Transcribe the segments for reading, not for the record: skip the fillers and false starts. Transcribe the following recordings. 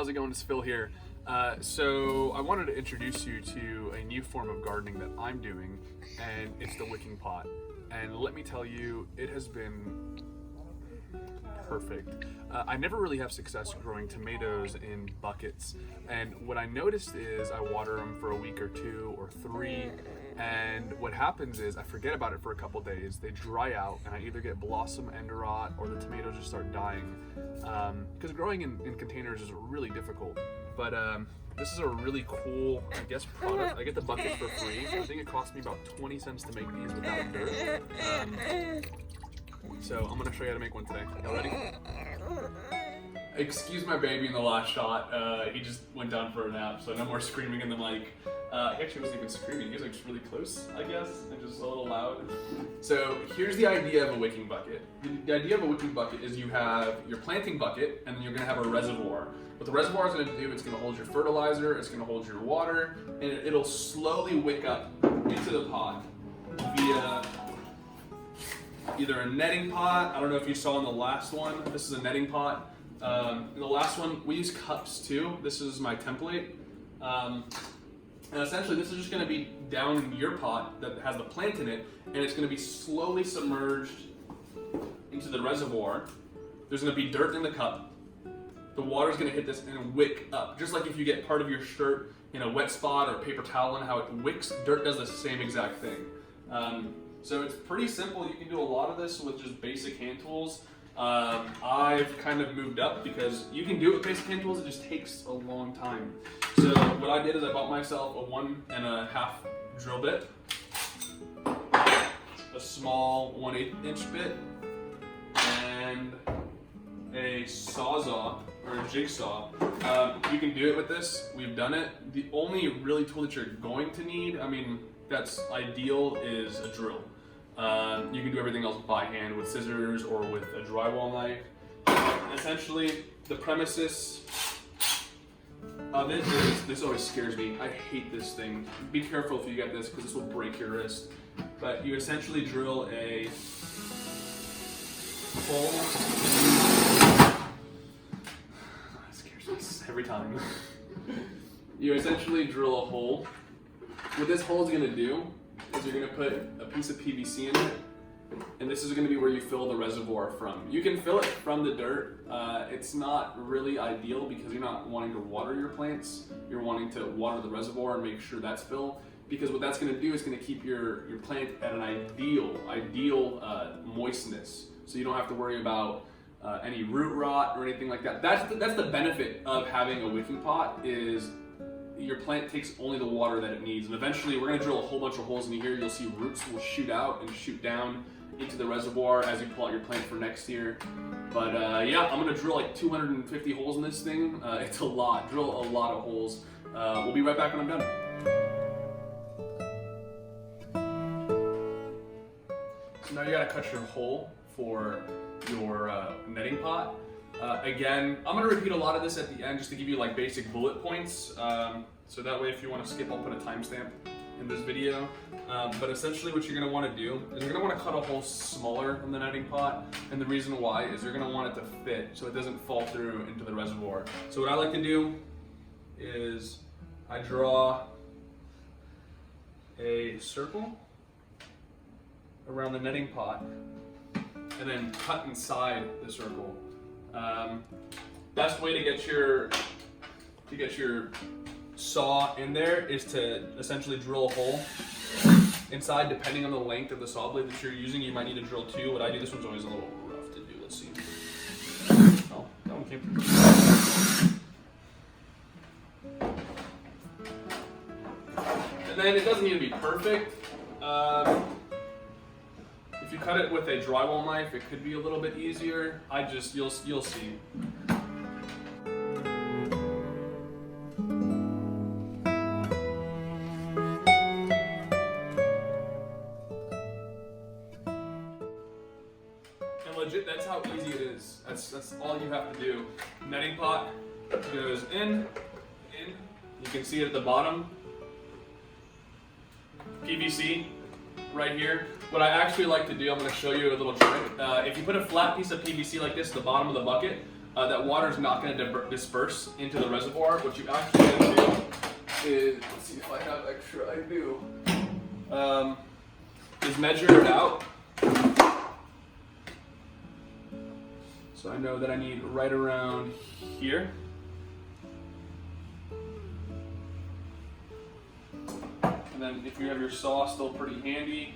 how's it going? It's Phil here. So I wanted to introduce you to a new form of gardening that I'm doing, and it's the wicking pot. And let me tell you, it has been perfect. I never really have success growing tomatoes in buckets, and what I noticed is I water them for a week or two or three, and what happens is I forget about it for a couple days, they dry out, and I either get blossom end rot or the tomatoes just start dying. Because growing in containers is really difficult, but this is a really cool, I guess, product. I get the buckets for free. I think it cost me about 20 cents to make these without dirt. So I'm gonna show you how to make one today. Y'all ready? Excuse my baby in the last shot. He just went down for a nap, so no more screaming in the mic. He actually wasn't even screaming. He was like just really close, I guess, and just a little loud. So here's the idea of a wicking bucket. The idea of a wicking bucket is you have your planting bucket, and then you're gonna have a reservoir. What the reservoir is gonna do, it's gonna hold your fertilizer, it's gonna hold your water, and it'll slowly wick up into the pot via either a netting pot. I don't know if you saw in the last one, this is a netting pot. In the last one, we use cups too. This is my template. And essentially this is just gonna be down in your pot that has the plant in it, and it's gonna be slowly submerged into the reservoir. There's gonna be dirt in the cup. The water's gonna hit this and wick up. Just like if you get part of your shirt in a wet spot or paper towel and how it wicks, dirt does the same exact thing. So it's pretty simple. You can do a lot of this with just basic hand tools. I've kind of moved up because you can do it with basic hand tools, it just takes a long time. So what I did is I bought myself a 1.5 drill bit, a small 1/8 inch bit, and a sawzall or a jigsaw. You can do it with this, we've done it. The only really tool that you're going to need, I mean, that's ideal, is a drill. You can do everything else by hand with scissors or with a drywall knife. Essentially, the premises of it is, this always scares me. I hate this thing. Be careful if you get this because this will break your wrist. But you essentially drill a hole. That scares me every time. You essentially drill a hole. What this hole is going to do is you're going to put a piece of PVC in it, and this is going to be where you fill the reservoir from. You can fill it from the dirt. It's not really ideal because you're not wanting to water your plants. You're wanting to water the reservoir and make sure that's filled, because what that's going to do is going to keep your plant at an ideal moistness, so you don't have to worry about any root rot or anything like that. That's the benefit of having a wicking pot, is your plant takes only the water that it needs, and eventually we're going to drill a whole bunch of holes in here. You'll see roots will shoot out and shoot down into the reservoir as you pull out your plant for next year. But yeah, I'm going to drill like 250 holes in this thing. It's a lot. Drill a lot of holes. We'll be right back when I'm done. So now you got to cut your hole for your netting pot. Again, I'm going to repeat a lot of this at the end just to give you like basic bullet points. So that way if you want to skip, I'll put a timestamp in this video. But essentially what you're going to want to do is you're going to want to cut a hole smaller than the netting pot. And the reason why is you're going to want it to fit so it doesn't fall through into the reservoir. So what I like to do is I draw a circle around the netting pot and then cut inside the circle. Best way to get your saw in there is to essentially drill a hole inside. Depending on the length of the saw blade that you're using, you might need to drill two. What I do, this one's always a little rough to do. Let's see. Oh, that one came through. And then it doesn't need to be perfect. If you cut it with a drywall knife, it could be a little bit easier. You'll see. And legit, that's how easy it is. That's all you have to do. Netting pot goes in. You can see it at the bottom. PVC right here. What I actually like to do, I'm going to show you a little trick. If you put a flat piece of PVC like this at the bottom of the bucket, that water is not going to disperse into the reservoir. What you actually going to do is, let's see if I have extra, I do, is measure it out. So I know that I need right around here. And then if you have your saw still pretty handy,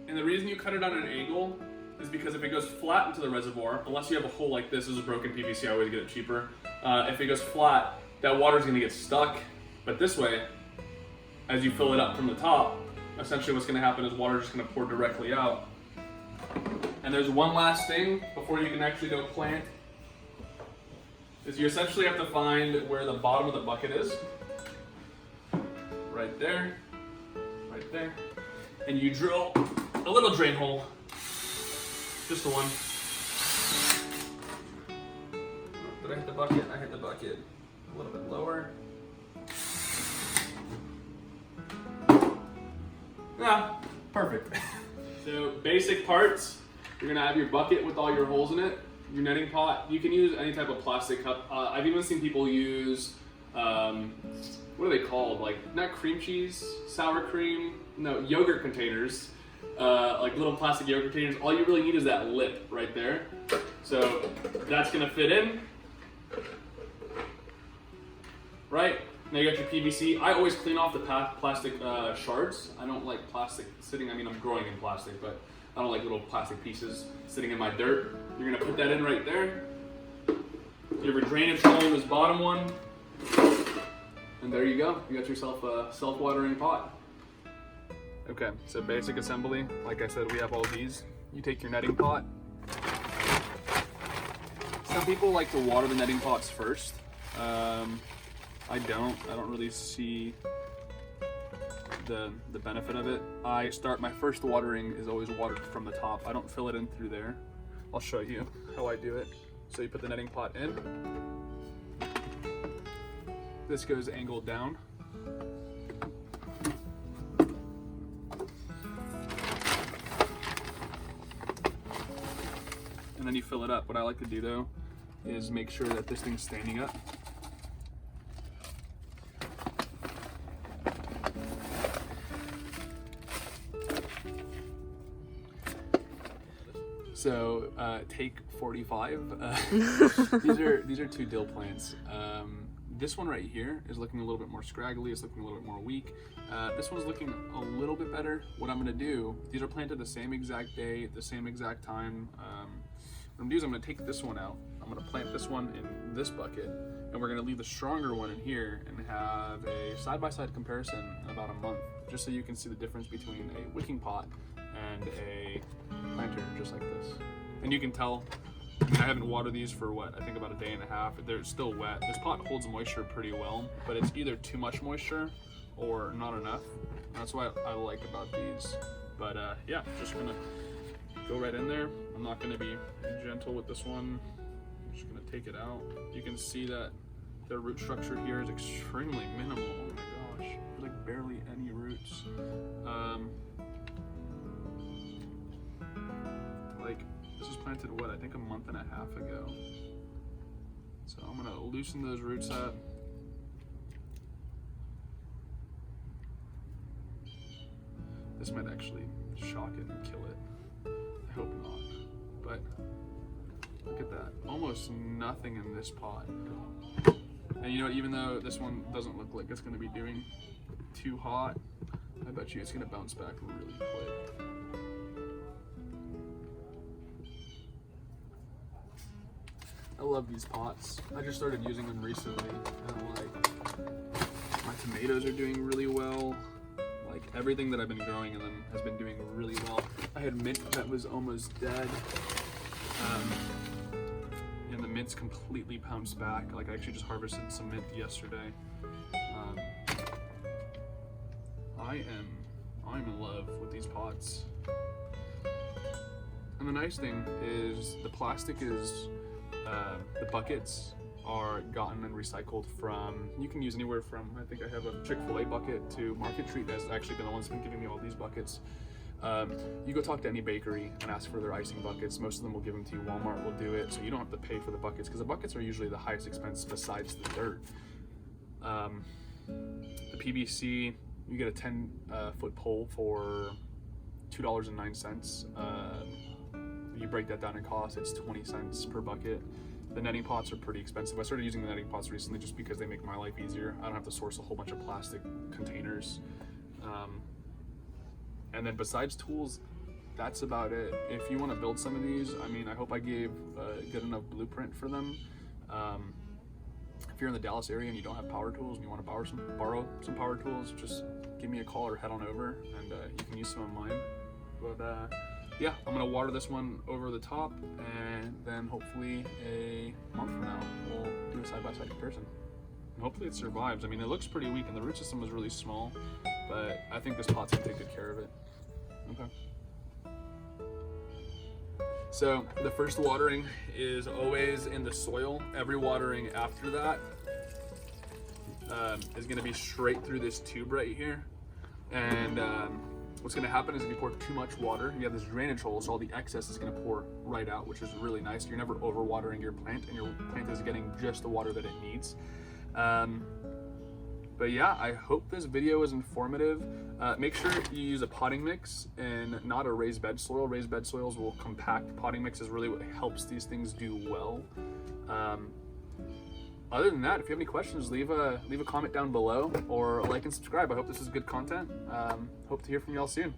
and the reason you cut it on an angle is because if it goes flat into the reservoir, unless you have a hole like this is a broken PVC, I always get it cheaper. If it goes flat, that water is going to get stuck. But this way, as you fill it up from the top, essentially what's going to happen is water is just going to pour directly out. And there's one last thing before you can actually go plant, is you essentially have to find where the bottom of the bucket is. Right there, right there. And you drill a little drain hole, just the one. Did I hit the bucket? I hit the bucket. A little bit lower. Yeah, perfect. So basic parts, you're gonna have your bucket with all your holes in it, your netting pot. You can use any type of plastic cup. I've even seen people use, what are they called? Like, not cream cheese, sour cream, no, yogurt containers. Like little plastic yogurt containers. All you really need is that lip right there. So that's gonna fit in. Right, now you got your PVC. I always clean off the plastic shards. I don't like plastic sitting, I mean I'm growing in plastic, but I don't like little plastic pieces sitting in my dirt. You're gonna put that in right there. You have your drainage hole in this bottom one. And there you go, you got yourself a self-watering pot. Okay, so basic assembly, like I said, we have all these. You take your netting pot. Some people like to water the netting pots first. I don't really see the benefit of it. My first watering is always watered from the top. I don't fill it in through there. I'll show you how I do it. So you put the netting pot in. This goes angled down. And then you fill it up. What I like to do though is make sure that this thing's standing up. So take 45. These are two dill plants. This one right here is looking a little bit more scraggly. It's looking a little bit more weak. This one's looking a little bit better. What I'm gonna do, these are planted the same exact day, the same exact time. What I'm gonna do is I'm gonna take this one out. I'm gonna plant this one in this bucket, and we're gonna leave the stronger one in here and have a side-by-side comparison in about a month, just so you can see the difference between a wicking pot and a planter just like this. And you can tell, I mean, I haven't watered these for what, I think about a day and a half. They're still wet. This pot holds moisture pretty well, but it's either too much moisture or not enough. That's what I like about these. But yeah, just gonna go right in there. I'm not gonna be gentle with this one. I'm just gonna take it out. You can see that the root structure here is extremely minimal. Oh my gosh, there's like barely any roots. Like, this was planted, what, I think a month and a half ago. So I'm gonna loosen those roots up. This might actually shock it and kill it. I hope not. But look at that, almost nothing in this pot. And you know what, even though this one doesn't look like it's gonna be doing too hot, I bet you it's gonna bounce back really quick. I love these pots. I just started using them recently. My tomatoes are doing really well. Like, everything that I've been growing in them has been doing really well. I had mint that was almost dead. And the mint's completely bounced back. Like, I actually just harvested some mint yesterday. I'm in love with these pots. And the nice thing is the plastic is, the buckets are gotten and recycled from, you can use anywhere from, I think I have a Chick-fil-A bucket to Market Street has actually been the ones that's been giving me all these buckets. You go talk to any bakery and ask for their icing buckets. Most of them will give them to you. Walmart will do it, so you don't have to pay for the buckets because the buckets are usually the highest expense besides the dirt. The PVC, you get a 10-foot pole for $2.09. You break that down in cost, it's 20 cents per bucket. The netting pots are pretty expensive. I started using the netting pots recently just because they make my life easier. I don't have to source a whole bunch of plastic containers. And then besides tools, that's about it. If you want to build some of these, I mean, I hope I gave a good enough blueprint for them. If you're in the Dallas area and you don't have power tools and you want to borrow some power tools, just give me a call or head on over and you can use some of mine. But yeah, I'm gonna water this one over the top, and then hopefully a month from now we'll do a side-by-side comparison. And hopefully it survives. I mean, it looks pretty weak and the root system was really small, but I think this pot's gonna take good care of it. Okay. So the first watering is always in the soil. Every watering after that is gonna be straight through this tube right here. And what's gonna happen is if you pour too much water, you have this drainage hole, so all the excess is gonna pour right out, which is really nice. You're never overwatering your plant, and your plant is getting just the water that it needs. But yeah, I hope this video is informative. Make sure you use a potting mix and not a raised bed soil. Raised bed soils will compact. Potting mix is really what helps these things do well. Other than that, if you have any questions, leave a comment down below or like and subscribe. I hope this is good content. Hope to hear from y'all soon.